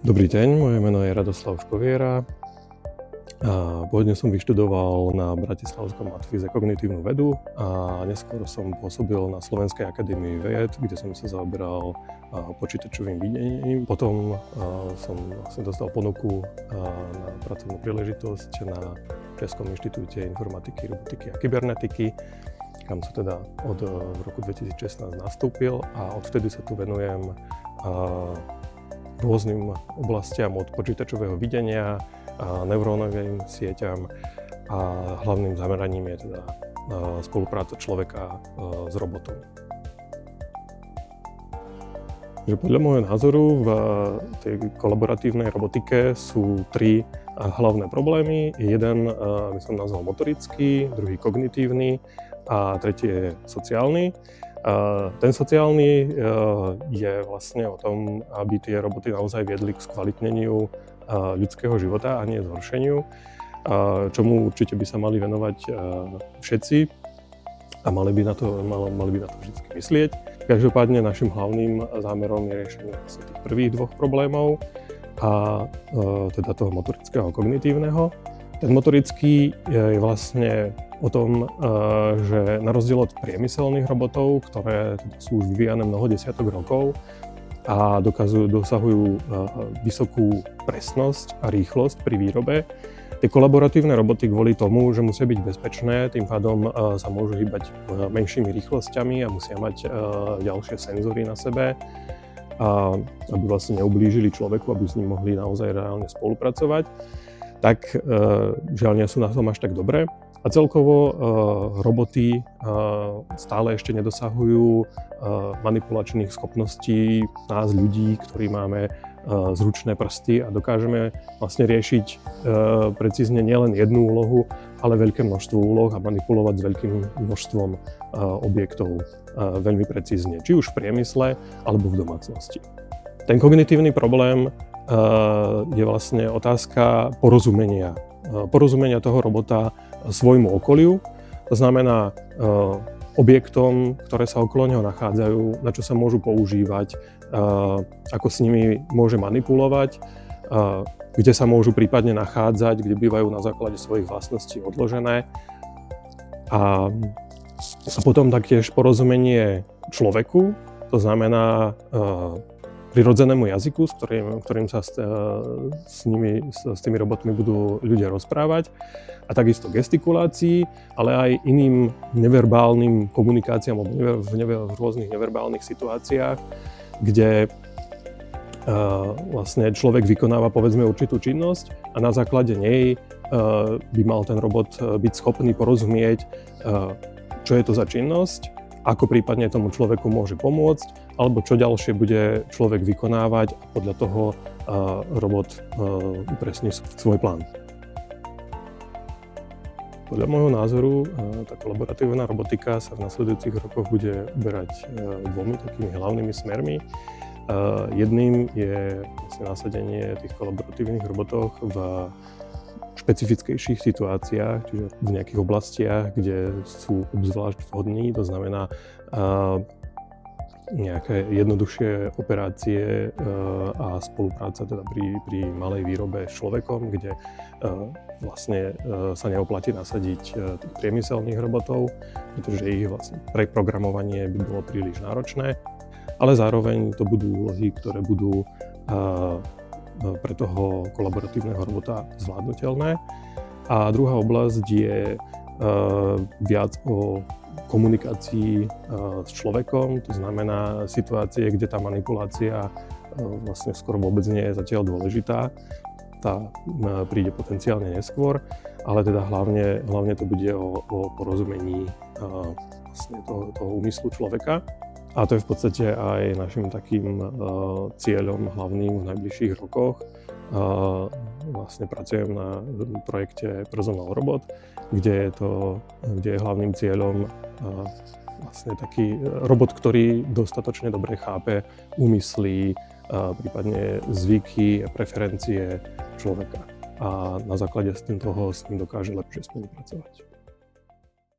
Dobrý deň, moje meno je Radoslav Škoviera. Pôvodne som vyštudoval na Bratislavskom matfize kognitívnu vedu a neskôr som pôsobil na Slovenskej akadémii vied, kde som sa zaoberal počítačovým videním. Potom som vlastne dostal ponuku na pracovnú príležitosť na Českom inštitúte informatiky, robotiky a kybernetiky, kam som teda od roku 2016 nastúpil a odvtedy sa tu venujem rôznym oblastiam od počítačového videnia, neurónovým sieťam a hlavným zameraním je teda spolupráca človeka s robotom. Podľa môjho názoru v tej kolaboratívnej robotike sú tri hlavné problémy. Jeden by som nazval motorický, druhý kognitívny a tretí je sociálny. Ten sociálny je vlastne o tom, aby tie roboty naozaj viedli k skvalitneniu ľudského života a nie zhoršeniu, čomu určite by sa mali venovať všetci a mali by na to vždy myslieť. Každopádne našim hlavným zámerom je riešenie vlastne tých prvých dvoch problémov a teda toho motorického a kognitívneho. Ten motorický je vlastne o tom, že na rozdiel od priemyselných robotov, ktoré sú už vyvíjane mnoho desiatok rokov a dosahujú vysokú presnosť a rýchlosť pri výrobe, tie kolaboratívne roboty kvôli tomu, že musia byť bezpečné, tým pádom sa môžu hýbať menšími rýchlosťami a musia mať ďalšie senzory na sebe, aby vlastne neublížili človeku, aby s ním mohli naozaj reálne spolupracovať, tak žiaľ nie sú na tom až tak dobré. A celkovo roboty stále ešte nedosahujú manipulačných schopností nás ľudí, ktorí máme zručné prsty a dokážeme vlastne riešiť precízne nielen jednu úlohu, ale veľké množstvo úloh a manipulovať s veľkým množstvom objektov veľmi precízne, či už v priemysle alebo v domácnosti. Ten kognitívny problém je vlastne otázka porozumenia toho robota svojmu okoliu, to znamená objektom, ktoré sa okolo neho nachádzajú, na čo sa môžu používať, ako s nimi môže manipulovať, kde sa môžu prípadne nachádzať, kde bývajú na základe svojich vlastností odložené. A potom taktiež porozumenie človeku, to znamená prirodzenému jazyku, s ktorým sa s tými robotmi budú ľudia rozprávať, a takisto gestikulácii, ale aj iným neverbálnym komunikáciám v rôznych neverbálnych situáciách, kde vlastne človek vykonáva povedzme určitú činnosť a na základe nej by mal ten robot byť schopný porozumieť, čo je to za činnosť, ako prípadne tomu človeku môže pomôcť, alebo čo ďalšie bude človek vykonávať a podľa toho robot upresní svoj plán. Podľa môjho názoru tá kolaboratívna robotika sa v nasledujúcich rokoch bude uberať dvomi takými hlavnými smermi. Jedným je vlastne nasadenie tých kolaboratívnych robotov v špecifickejších situáciách, čiže v nejakých oblastiach, kde sú obzvlášť vhodní, to znamená nejaké jednoduchšie operácie a spolupráca teda pri malej výrobe s človekom, kde vlastne sa neoplatí nasadiť tých priemyselných robotov, pretože ich vlastne preprogramovanie by bolo príliš náročné, ale zároveň to budú úlohy, ktoré budú pre toho kolaboratívneho robota zvládnutelné. A druhá oblasť je viac o komunikácii s človekom, to znamená situácie, kde tá manipulácia vlastne skoro vôbec nie je zatiaľ dôležitá. Tá príde potenciálne neskôr, ale teda hlavne to bude o porozumení vlastne toho úmyslu človeka. A to je v podstate aj našim takým cieľom hlavným v najbližších rokoch. Vlastne pracujem na projekte Personal Robot, kde je hlavným cieľom vlastne taký robot, ktorý dostatočne dobre chápe úmysly, prípadne zvyky a preferencie človeka. A na základe toho s ním dokáže lepšie spolupracovať.